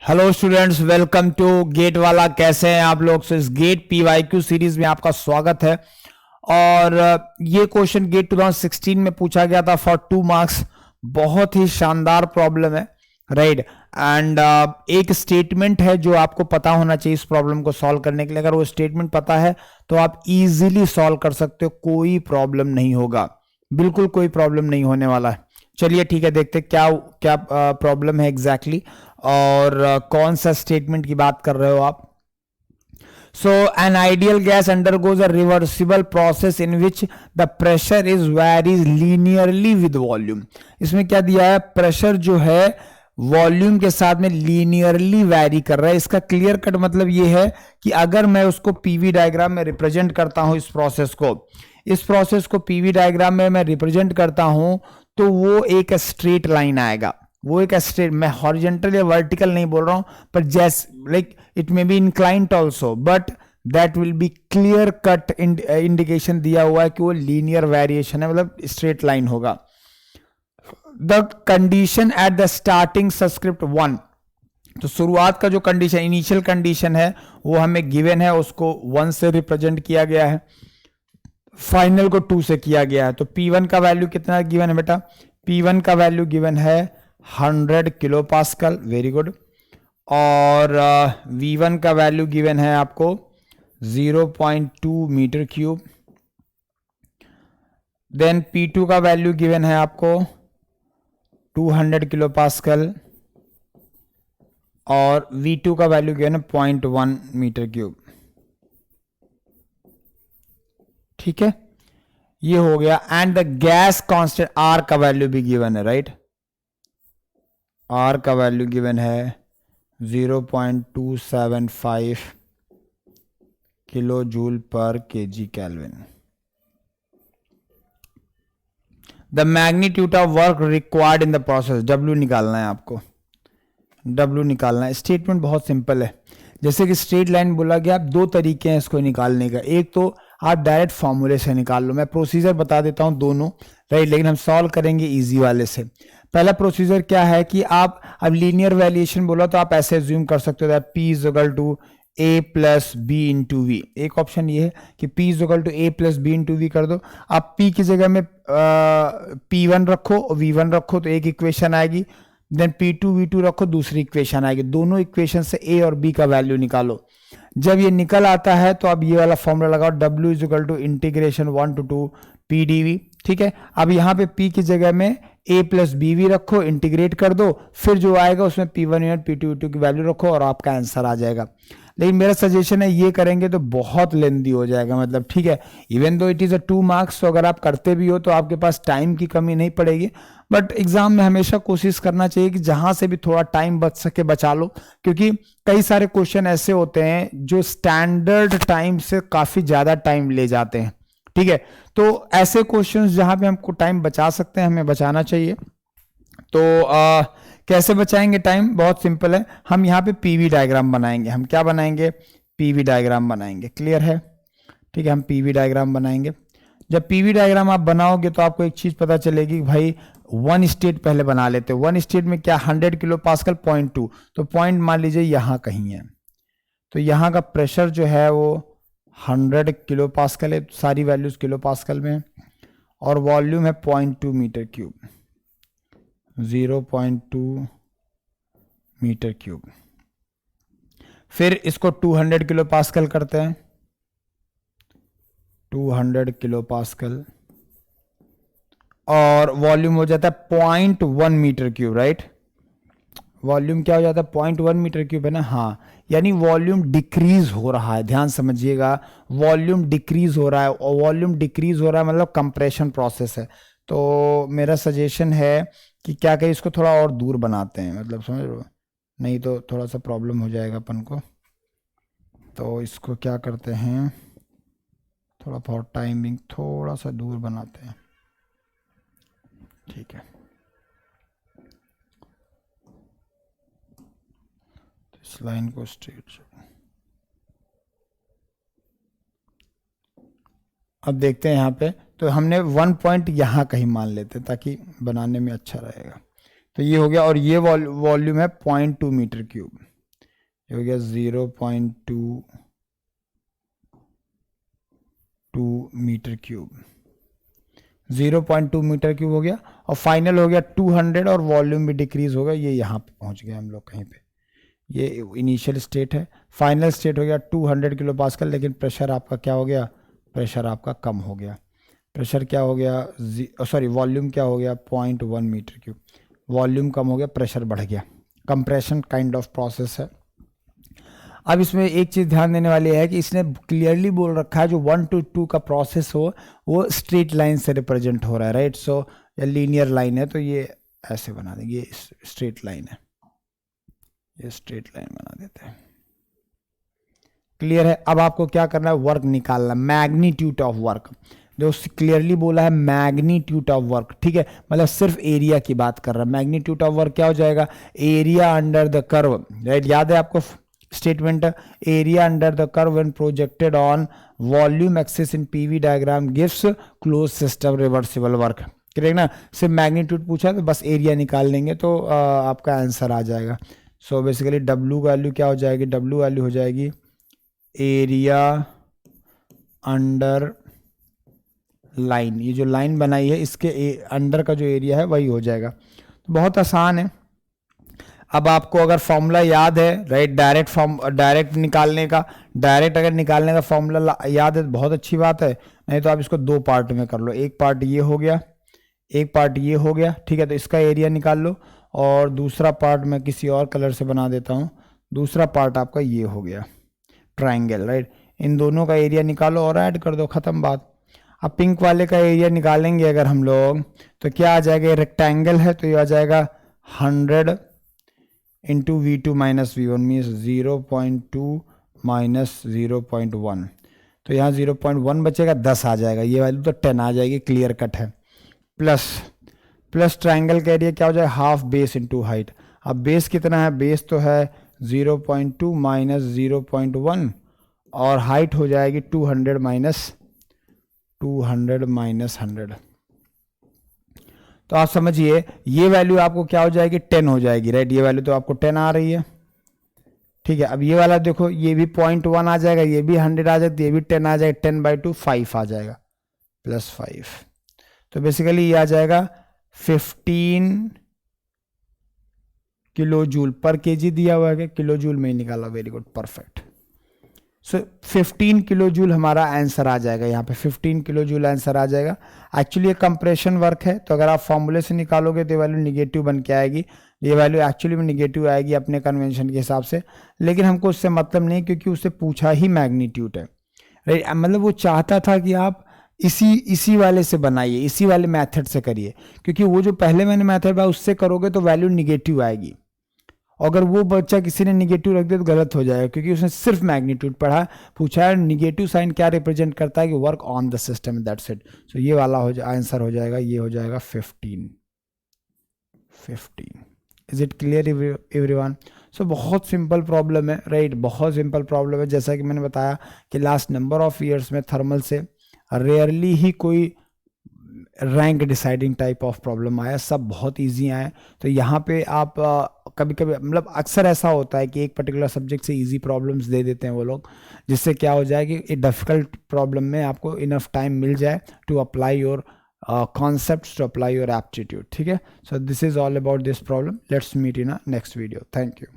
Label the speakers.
Speaker 1: Hello students, welcome to GATE वाला। कैसे हैं आप लोग? इस गेट पीवाईक्यू सीरीज में आपका स्वागत है। और ये क्वेश्चन गेट 2016 में पूछा गया था फॉर 2 मार्क्स। बहुत ही शानदार प्रॉब्लम है, राइट। एंड एक स्टेटमेंट है जो आपको पता होना चाहिए इस प्रॉब्लम को सॉल्व करने के लिए। अगर वो स्टेटमेंट पता है तो आप इजीली सॉल्व कर सकते हो, कोई प्रॉब्लम नहीं होगा, बिल्कुल कोई प्रॉब्लम नहीं होने वाला है। चलिए ठीक है, देखते क्या क्या प्रॉब्लम है एग्जैक्टली और कौन सा स्टेटमेंट की बात कर रहे हो आप। So an ideal gas undergoes a reversible process in which the pressure is varies linearly with volume. इसमें क्या दिया है? प्रेशर जो है वॉल्यूम के साथ में लीनियरली वैरी कर रहा है। इसका क्लियर कट मतलब ये है कि अगर मैं उसको पीवी डायग्राम में रिप्रेजेंट करता हूं, इस प्रोसेस को पीवी डायग्राम में मैं रिप्रेजेंट करता हूं तो वो एक स्ट्रेट लाइन आएगा। वो एक स्ट्रेट, मैं हॉरिजॉन्टल या वर्टिकल नहीं बोल रहा हूं, पर जैसे like it may be inclined also, but that will be clear cut indication दिया हुआ है कि वो लीनियर वेरिएशन है, मतलब स्ट्रेट लाइन होगा। The condition at the starting subscript 1, तो शुरुआत का जो कंडीशन, इनिशियल कंडीशन है वो हमें गिवन है, उसको 1 से रिप्रेजेंट किया गया है, फाइनल को 2 से किया गया है। तो P1 का वैल्यू कितना गिवन है बेटा? P1 का वैल्यू गिवन है 100 किलो पास्कल, वेरी गुड। और V1 का वैल्यू गिवन है आपको 0.2 मीटर क्यूब। देन P2 का वैल्यू गिवन है आपको 200 किलो पास्कल और V2 का वैल्यू गिवन है 0.1 मीटर क्यूब। ठीक है, ये हो गया। And the gas constant R का वैल्यू भी गिवन है, राइट। R का वैल्यू गिवन है 0.275 किलो जूल पर KG kelvin. The magnitude of work required in the process, W निकालना है आपको, W निकालना है। स्टेटमेंट बहुत सिंपल है, जैसे कि स्ट्रेट लाइन बोला गया। आप 2 तरीके हैं इसको निकालने का। एक तो आप डायरेक्ट फॉर्मूले से निकाल लो, मैं प्रोसीजर बता देता हूं दोनों, राइट, लेकिन हम सॉल्व करेंगे इजी वाले से। पहला प्रोसीजर क्या है कि आप अब लीनियर वैल्यूएशन बोला तो आप ऐसे एज्यूम कर सकते हो P is equal to A plus B into V. एक ऑप्शन ये है कि P is equal to A plus B into V कर दो। आप P की जगह में P1 रखो और V1 रखो तो एक इक्वेशन आएगी, देन P2 V2 रखो, दूसरी इक्वेशन आएगी। दोनों इक्वेशन से A और B का वैल्यू निकालो। जब ये निकल आता है तो अब ये वाला फॉर्मूला लगाओ, W is equal to integration 1 to 2 PdV। ठीक है, अब यहाँ पे P की जगह में A प्लस BV रखो, इंटीग्रेट कर दो, फिर जो आएगा उसमें P1 यूनिट P2 V2 की वैल्यू रखो और आपका आंसर आ जाएगा। लेकिन मेरा सजेशन है ये करेंगे तो बहुत लेंदी हो जाएगा, मतलब ठीक है। Even though it is a 2 marks, तो अगर आप करते भी हो तो आपके पास टाइम की कमी नहीं पड़ेगी, बट एग्जाम में हमेशा कोशिश करना चाहिए कि जहां से भी थोड़ा टाइम बच सके बचा लो, क्योंकि कई सारे क्वेश्चन ऐसे होते हैं जो स्टैंडर्ड टाइम से काफी ज्यादा टाइम ले जाते हैं। ठीक है, तो ऐसे क्वेश्चंस जहां पे हमको टाइम बचा सकते हैं हमें बचाना चाहिए। तो कैसे बचाएंगे टाइम? बहुत सिंपल है, हम यहाँ पे पीवी डायग्राम बनाएंगे। हम क्या बनाएंगे? पीवी डायग्राम बनाएंगे। क्लियर है? ठीक है, हम पीवी डायग्राम बनाएंगे। जब पीवी डायग्राम आप बनाओगे तो आपको एक चीज पता चलेगी, भाई 1 स्टेट पहले बना लेते हैं। 1 स्टेट में क्या 100 किलो पास्कल 0.2, तो पॉइंट मान लीजिए यहां कहीं है, तो यहां का प्रेशर जो है वो 100 किलो पास्कल है, सारी वैल्यूज किलो पास्कल में, और वॉल्यूम है 0.2 मीटर क्यूब, 0.2 मीटर क्यूब। फिर इसको 200 किलो पास्कल करते हैं, 200 किलो पास्कल, और वॉल्यूम हो जाता है 0.1 मीटर क्यूब, राइट। वॉल्यूम क्या हो जाता है? 0.1 मीटर क्यूब है ना, हाँ। यानी वॉल्यूम डिक्रीज हो रहा है, ध्यान समझिएगा, वॉल्यूम डिक्रीज हो रहा है, और वॉल्यूम डिक्रीज हो रहा है मतलब कंप्रेशन प्रोसेस है। तो मेरा सजेशन है कि क्या कहें, इसको थोड़ा और दूर बनाते हैं, मतलब समझ रहे हो, नहीं तो थोड़ा सा प्रॉब्लम हो जाएगा अपन को। तो इसको क्या करते हैं, थोड़ा फॉर टाइमिंग थोड़ा सा दूर बनाते हैं। ठीक है, इस लाइन को स्ट्रेट, अब देखते हैं यहाँ पे, तो हमने 1 पॉइंट यहाँ कहीं मान लेते हैं ताकि बनाने में अच्छा रहेगा। तो ये हो गया, और ये वॉल्यूम है 0.2 मीटर क्यूब। ये हो गया 0.22 मीटर क्यूब, 0.2 मीटर क्यूब हो गया, और फाइनल हो गया 200, और वॉल्यूम भी डिक्रीज हो गया, ये यहाँ पे पहुँच गए हम लोग कहीं पे, ये इनिशियल स्टेट है। फाइनल स्टेट हो गया 200 किलो पास्कल, लेकिन प्रेशर आपका क्या हो गया, प्रेशर आपका कम हो गया। प्रेशर क्या हो गया, सॉरी वॉल्यूम क्या हो गया, 0.1 मीटर क्यूब, वॉल्यूम कम हो गया, प्रेशर बढ़ गया। कंप्रेशन काइंड ऑफ प्रोसेस है। अब इसमें एक चीज़ ध्यान देने वाली है कि इसने क्लियरली बोल रखा है जो 1 to 2 का प्रोसेस हो वो स्ट्रेट लाइन से रिप्रेजेंट हो रहा है, राइट। सो या लीनियर लाइन है तो ये ऐसे बना देंगे, ये स्ट्रेट लाइन है, ये स्ट्रेट लाइन बना देते हैं। क्लियर है। अब आपको क्या करना है, वर्क निकालना, मैग्नीट्यूड ऑफ वर्क, जो क्लियरली बोला है मैग्नीट्यूड ऑफ वर्क, ठीक है, मतलब सिर्फ एरिया की बात कर रहा है। मैग्नीट्यूड ऑफ वर्क क्या हो जाएगा, area under the curve, right. याद है आपको statement, area under the curve when projected on volume axis in PV diagram gives close system reversible work, correct ना। सिर्फ मैग्नीट्यूड पूछा तो बस एरिया निकाल लेंगे तो आपका आंसर आ जाएगा। सो बेसिकली डब्ल्यू वैल्यू क्या हो जाएगी, डब्ल्यू वैल्यू हो जाएगी एरिया अंडर लाइन, ये जो लाइन बनाई है इसके अंडर का जो एरिया है वही हो जाएगा। तो बहुत आसान है। अब आपको अगर फॉर्मूला याद है, राइट, डायरेक्ट निकालने का, डायरेक्ट अगर निकालने का फॉर्मूला याद है तो बहुत अच्छी बात है, नहीं तो आप इसको दो पार्ट में कर लो। एक पार्ट ये हो गया, एक पार्ट ये हो गया, ठीक है, तो इसका एरिया निकाल लो, और दूसरा पार्ट मैं किसी और कलर से बना देता हूँ, दूसरा पार्ट आपका ये हो गया ट्राइंगल, राइट। इन दोनों का एरिया निकालो और ऐड कर दो, खत्म बात। अब पिंक वाले का एरिया निकालेंगे अगर हम लोग तो क्या आ जाएगा, रेक्टेंगल है तो ये आ जाएगा 100 into V2 minus V1 means 0.2 minus 0.1, तो यहाँ 0.1 बचेगा, 10 आ जाएगा, ये वैल्यू तो 10 आ जाएगी, क्लियर कट है। प्लस ट्राइंगल का एरिया क्या हो जाएगा, हाफ बेस इंटू हाइट। अब बेस कितना है, बेस तो है 0.2 माइनस 0.1, और हाइट हो जाएगी 200 माइनस 100। तो आप समझिए ये वैल्यू आपको क्या हो जाएगी, 10 हो जाएगी, राइट। ये वैल्यू तो आपको 10 आ रही है, ठीक है। अब ये वाला देखो, ये भी 0.1 आ जाएगा, ये भी 100 आ जाएगा, ये भी 10 आ जाएगा, 10/2 5 आ जाएगा, प्लस 5, तो बेसिकली ये आ जाएगा 15 किलो जूल पर केजी दिया हुआ है, किलो जूल में ही निकाला, वेरी गुड, परफेक्ट। सो 15 किलो जूल हमारा आंसर आ जाएगा, यहाँ पे 15 किलो जूल आंसर आ जाएगा। एक्चुअली ये कंप्रेशन वर्क है, तो अगर आप फॉर्मूले से निकालोगे तो ये वैल्यू निगेटिव बन के आएगी, ये वैल्यू एक्चुअली में निगेटिव आएगी अपने कन्वेंशन के हिसाब से, लेकिन हमको उससे मतलब नहीं, क्योंकि उससे पूछा ही मैग्नीट्यूड है, राइट। मतलब वो चाहता था कि आप इसी वाले से बनाइए, इसी वाले मेथड से करिए, क्योंकि वो जो पहले मैंने मेथड बताया उससे करोगे तो वैल्यू निगेटिव आएगी। अगर वो बच्चा किसी ने निगेटिव रख दिया तो गलत हो जाएगा, क्योंकि उसने सिर्फ मैग्नीट्यूड पढ़ा, पूछा है निगेटिव साइन क्या रिप्रेजेंट करता है, कि work on the system, that's it. So ये वाला आंसर हो जाएगा, ये हो जाएगा 15। Is it clear everyone? So बहुत सिंपल प्रॉब्लम है, राइट, बहुत सिंपल प्रॉब्लम है। जैसा कि मैंने बताया कि लास्ट नंबर ऑफ ईयर्स में थर्मल से रेयरली ही कोई rank deciding type of problem आया, सब बहुत इजी आए। तो यहाँ पे आप कभी कभी, मतलब अक्सर ऐसा होता है कि एक पर्टिकुलर सब्जेक्ट से इजी प्रॉब्लम्स दे देते हैं वो लोग, जिससे क्या हो जाए कि डिफिकल्ट प्रॉब्लम में आपको इनफ टाइम मिल जाए to apply your concepts, to apply your aptitude, ठीक है। So this is all about this problem. Let's meet in a next video. Thank you.